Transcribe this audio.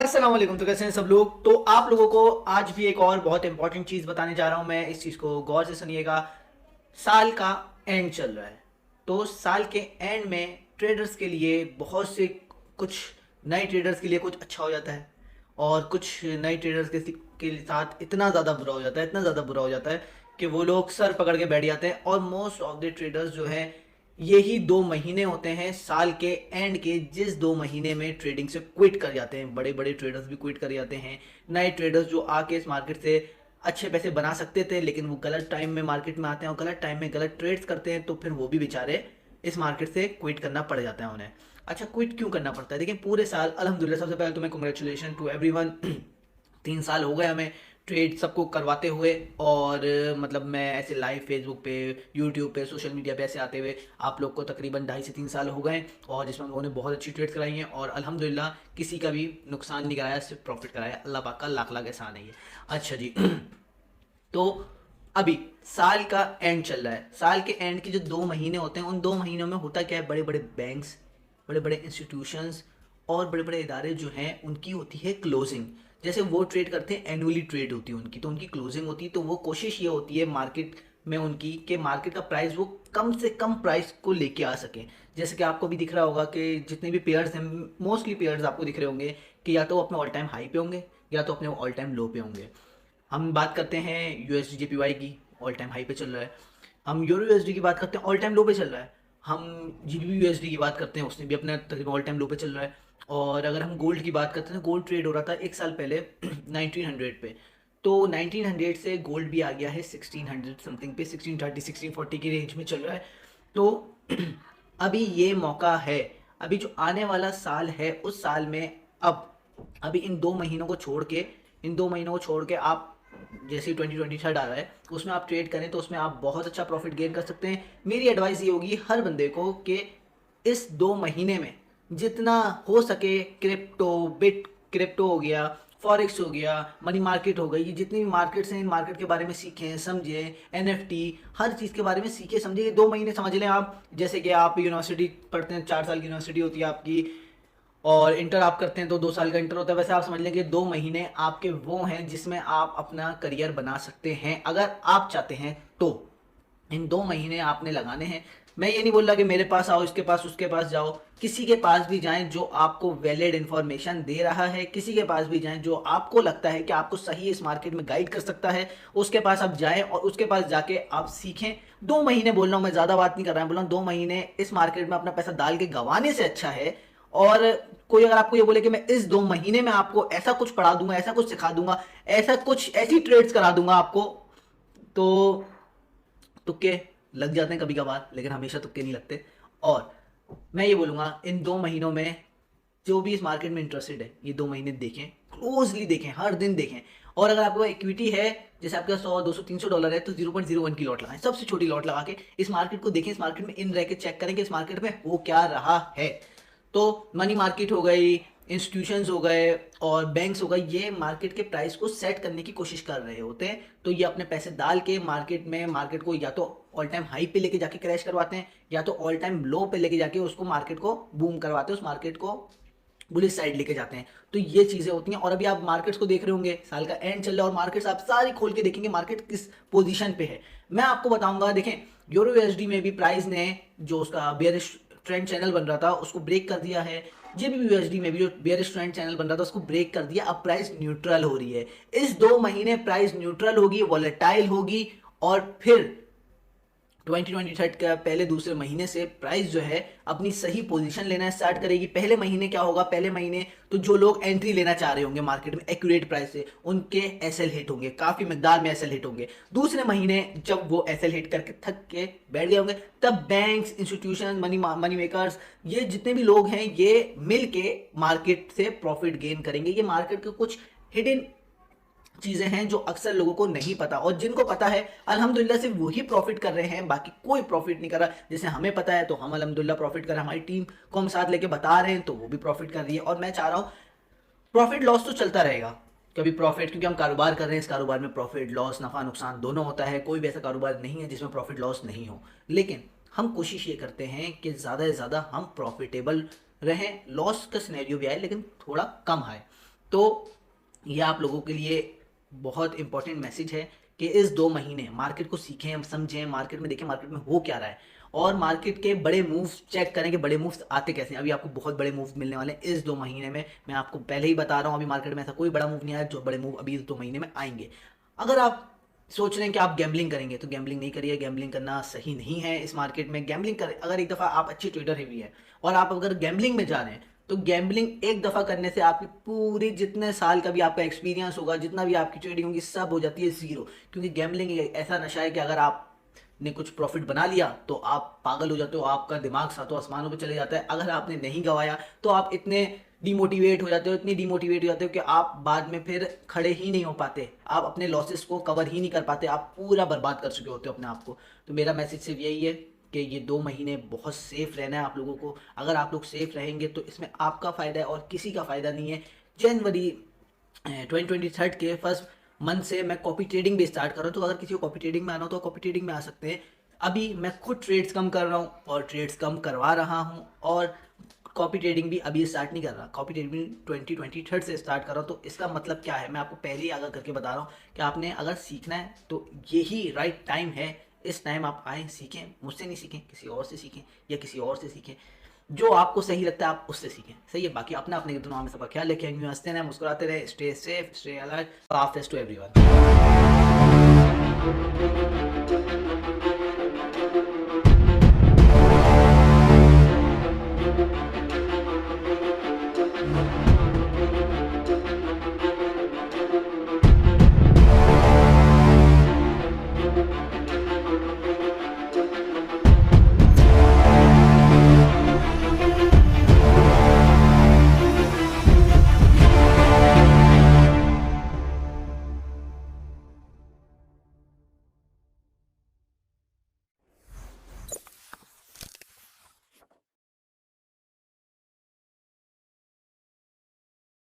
अस्सलाम वालेकुम। तो कैसे हैं सब लोग। तो आप लोगों को आज भी एक और बहुत इंपॉर्टेंट चीज़ बताने जा रहा हूं मैं। इस चीज़ को गौर से सुनिएगा। साल का एंड चल रहा है, तो साल के एंड में ट्रेडर्स के लिए बहुत से कुछ नए ट्रेडर्स के लिए कुछ अच्छा हो जाता है और कुछ नए ट्रेडर्स के साथ इतना ज़्यादा बुरा हो जाता है, इतना ज़्यादा बुरा हो जाता है कि वो लोग सर पकड़ के बैठ जाते हैं। और मोस्ट ऑफ द ट्रेडर्स जो है, यही 2 महीने होते हैं साल के एंड के, जिस 2 महीने में ट्रेडिंग से क्विट कर जाते हैं। बड़े बड़े ट्रेडर्स भी क्विट कर जाते हैं। नए ट्रेडर्स जो आके इस मार्केट से अच्छे पैसे बना सकते थे, लेकिन वो गलत टाइम में मार्केट में आते हैं और गलत टाइम में गलत ट्रेड्स करते हैं, तो फिर वो भी बेचारे इस मार्केट से क्विट करना पड़ जाता है उन्हें। अच्छा, क्विट क्यों करना पड़ता है? देखिए, पूरे साल अल्हम्दुलिल्लाह, सबसे पहले तो मैं कंग्रेचुलेशन टू एवरीवन 3 साल हो गए हमें ट्रेड सबको करवाते हुए। और मतलब मैं ऐसे लाइव फेसबुक पे, यूट्यूब पे, सोशल मीडिया पे ऐसे आते हुए आप लोग को तकरीबन 2.5 से 3 साल हो गए, और जिसमें हम लोगों ने बहुत अच्छी ट्रेड्स कराई हैं और अल्हम्दुलिल्लाह किसी का भी नुकसान नहीं कराया, सिर्फ प्रॉफिट कराया। अल्लाह पाक का लाख लाख एहसान है ये। अच्छा जी तो अभी साल का एंड चल रहा है। साल के एंड के जो 2 महीने होते हैं, उन 2 महीनों में होता क्या है, बड़े बड़े बैंक्स, बड़े बड़े इंस्टीट्यूशंस और बड़े बड़े इदारे जो हैं, उनकी होती है क्लोजिंग। जैसे वो ट्रेड करते हैं, एनुअली ट्रेड होती है उनकी, तो उनकी क्लोजिंग होती है। तो वो कोशिश ये होती है मार्केट में उनकी कि मार्केट का प्राइस वो कम से कम प्राइस को लेके आ सके। जैसे कि आपको भी दिख रहा होगा कि जितने भी पेयर्स हैं, मोस्टली पेयर्स आपको दिख रहे होंगे कि या तो वो अपने ऑल टाइम हाई पे होंगे या तो अपने ऑल टाइम लो पे होंगे। हम बात करते हैं यूएसडी जेपीवाई की, ऑल टाइम हाई पे चल रहा है। हम यूरो यूएसडी की बात करते हैं, ऑल टाइम लो पे चल रहा है। हम जीबीपी यूएसडी की बात करते हैं, उसने भी अपना तकरीबन ऑल टाइम लो पे चल रहा है। और अगर हम गोल्ड की बात करते हैं, गोल्ड ट्रेड हो रहा था एक साल पहले 1900 पे, तो 1900 से गोल्ड भी आ गया है 1600 समथिंग पे, 1630 1640 की रेंज में चल रहा है। तो अभी ये मौका है, अभी जो आने वाला साल है उस साल में, अब अभी इन 2 महीनों को छोड़ के, इन 2 महीनों को छोड़ के आप जैसे 2023 आ रहा है, उसमें आप ट्रेड करें तो उसमें आप बहुत अच्छा प्रॉफिट गेन कर सकते हैं। मेरी एडवाइस ये होगी हर बंदे को कि इस 2 महीने में जितना हो सके क्रिप्टो हो गया, फॉरेक्स हो गया, मनी मार्केट हो गई, ये जितनी भी मार्केट्स हैं, इन मार्केट के बारे में सीखें, समझें। एनएफटी, हर चीज़ के बारे में सीखे समझे। ये 2 महीने समझ लें आप। जैसे कि आप यूनिवर्सिटी पढ़ते हैं, 4 साल की यूनिवर्सिटी होती है आपकी, और इंटर आप करते हैं तो 2 साल का इंटर होता है। वैसे आप समझ लें कि 2 महीने आपके वो हैं जिसमें आप अपना करियर बना सकते हैं, अगर आप चाहते हैं तो। इन 2 महीने आपने लगाने हैं। मैं ये नहीं बोल रहा कि मेरे पास आओ, इसके पास, उसके पास जाओ। किसी के पास भी जाएं जो आपको वैलिड इंफॉर्मेशन दे रहा है, किसी के पास भी जाएं जो आपको लगता है कि आपको सही इस मार्केट में गाइड कर सकता है, उसके पास आप जाएं और उसके पास जाके आप सीखें। 2 महीने बोल रहा हूँ मैं, ज़्यादा बात नहीं कर रहा हूँ, बोल रहा हूँ 2 महीने इस मार्केट में अपना पैसा डाल के गंवाने से अच्छा है। और कोई अगर आपको ये बोले कि मैं इस 2 महीने में आपको ऐसा कुछ पढ़ा दूंगा, ऐसा कुछ सिखा दूंगा, ऐसा कुछ, ऐसी ट्रेड्स करा दूंगा आपको, तो तुक्के लग जाते हैं कभी कभार, लेकिन हमेशा तुक्के नहीं लगते। और मैं ये बोलूँगा इन 2 महीनों में जो भी इस मार्केट में इंटरेस्टेड है, ये 2 महीने देखें, क्लोजली देखें, हर दिन देखें। और अगर आपको इक्विटी है, जैसे आपके पास 100 200 300 डॉलर है, तो 0.01 की लॉट लगाएं, सबसे छोटी लॉट लगा के इस मार्केट को देखें, इस मार्केट में इन रह के चेक करें कि इस मार्केट में हो क्या रहा है। तो मनी मार्केट हो गई, इंस्टीट्यूशंस हो गए और बैंक्स हो गए, ये मार्केट के प्राइस को सेट करने की कोशिश कर रहे होते हैं। तो ये अपने पैसे डाल के मार्केट को या तो ऑल टाइम हाई पे लेके जाके क्रैश करवाते हैं, या तो ऑल टाइम लो पे लेके जाके उसको मार्केट को बूम करवाते हैं, उस मार्केट को बुलिश साइड लेके जाते हैं। तो ये चीजें होती हैं। और अभी आप मार्केट्स को देख रहे होंगे, साल का एंड चल रहा है और मार्केट्स आप सारी खोल के देखेंगे मार्केट किस पोजीशन पे है। मैं आपको बताऊंगा, देखें यूरो यूएसडी में भी प्राइस ने जो उसका बेयरिश ट्रेंड चैनल बन रहा था उसको ब्रेक कर दिया है। जेबीबी यूएसडी में भी जो बेयरिश ट्रेंड चैनल बन रहा था उसको ब्रेक कर दिया। अब प्राइस न्यूट्रल हो रही है। इस 2 महीने प्राइस न्यूट्रल होगी, वॉलेटाइल होगी, और फिर 2023 का पहले दूसरे महीने से प्राइस जो है अपनी सही पोजीशन लेना स्टार्ट करेगी। पहले महीने क्या होगा, पहले महीने तो जो लोग एंट्री लेना चाह रहे होंगे मार्केट में एक्यूरेट प्राइस से, उनके एसएल हिट होंगे, काफी मिकदार में एसएल हिट होंगे। दूसरे महीने जब वो एसएल हिट करके थक के बैठ गए होंगे, तब बैंक्स, इंस्टीट्यूशन, मनी मेकर्स, ये जितने भी लोग हैं, ये मिल के मार्केट से प्रॉफिट गेन करेंगे। ये मार्केट के कुछ हिडन चीजें हैं जो अक्सर लोगों को नहीं पता, और जिनको पता है अल्हम्दुलिल्लाह सिर्फ वही प्रॉफिट कर रहे हैं, बाकी कोई प्रॉफिट नहीं कर रहा। जैसे हमें पता है तो हम अल्हम्दुलिल्लाह प्रॉफिट कर रहे हैं, हमारी टीम को हम साथ लेके बता रहे हैं तो वो भी प्रॉफिट कर रही है। और मैं चाह रहा हूँ प्रॉफिट लॉस तो चलता रहेगा, कभी प्रॉफिट, क्योंकि हम कारोबार कर रहे हैं, इस कारोबार में प्रॉफिट लॉस, नफा नुकसान दोनों होता है। कोई भी ऐसा कारोबार नहीं है जिसमें प्रॉफिट लॉस नहीं हो। लेकिन हम कोशिश ये करते हैं कि ज़्यादा से ज़्यादा हम प्रॉफिटेबल रहें, लॉस का सिनेरियो भी आए लेकिन थोड़ा कम आए। तो ये आप लोगों के लिए बहुत इंपॉर्टेंट मैसेज है कि इस 2 महीने मार्केट को सीखें, समझें, मार्केट में देखें मार्केट में हो क्या रहा है, और मार्केट के बड़े मूव्स चेक करें कि बड़े मूव्स आते कैसे हैं। अभी आपको बहुत बड़े मूव्स मिलने वाले हैं इस 2 महीने में, मैं आपको पहले ही बता रहा हूँ। अभी मार्केट में ऐसा कोई बड़ा मूव नहीं आया, जो बड़े मूव अभी इस 2 महीने में आएंगे। अगर आप सोच रहे हैं कि आप गैम्बलिंग करेंगे तो गैम्बलिंग नहीं करिए, गैम्बलिंग करना सही नहीं है इस मार्केट में। गैम्बलिंग कर, अगर एक दफ़ा आप अच्छे ट्रेडर है भी है और आप अगर गैम्बलिंग में जा रहे हैं, तो गैम्बलिंग एक दफ़ा करने से आपकी पूरी जितने साल का भी आपका एक्सपीरियंस होगा, जितना भी आपकी ट्रेडिंग होगी, सब हो जाती है ज़ीरो। क्योंकि गैम्बलिंग एक ऐसा नशा है कि अगर आप ने कुछ प्रॉफिट बना लिया तो आप पागल हो जाते हो, आपका दिमाग सातों आसमानों पे चले जाता है। अगर आपने नहीं गवाया तो आप इतने डिमोटिवेट हो जाते हो, इतनी डिमोटिवेट हो जाते हो कि आप बाद में फिर खड़े ही नहीं हो पाते, आप अपने लॉसेस को कवर ही नहीं कर पाते, आप पूरा बर्बाद कर चुके होते हो अपने आप को। तो मेरा मैसेज सिर्फ यही है कि ये 2 महीने बहुत सेफ रहना है आप लोगों को। अगर आप लोग सेफ रहेंगे तो इसमें आपका फ़ायदा है और किसी का फ़ायदा नहीं है। जनवरी 2023 के फर्स्ट मंथ से मैं कॉपी ट्रेडिंग भी स्टार्ट कर रहा हूँ, तो अगर किसी को कॉपी ट्रेडिंग में आना हो तो कॉपी ट्रेडिंग में आ सकते हैं। अभी मैं खुद ट्रेड्स कम कर रहा हूँ और ट्रेड्स कम करवा रहा हूँ, और कॉपी ट्रेडिंग भी अभी स्टार्ट नहीं कर रहा, कॉपी ट्रेडिंग 2023 से स्टार्ट कर रहा हूँ। तो इसका मतलब क्या है, मैं आपको पहले ही आगाह करके बता रहा हूँ कि आपने अगर सीखना है तो यही राइट टाइम है। इस टाइम आप आएँ, सीखें, मुझसे नहीं सीखें, किसी और से सीखें या किसी और से सीखें, जो आपको सही लगता है आप उससे सीखें। सही है, बाकी अपना अपने दिनों में सबका ख्याल लेके हंसते रहे, मुस्कुराते रहे, स्टे सेफ, स्टे अलर्ट। हाफिज़ टू एवरीवन।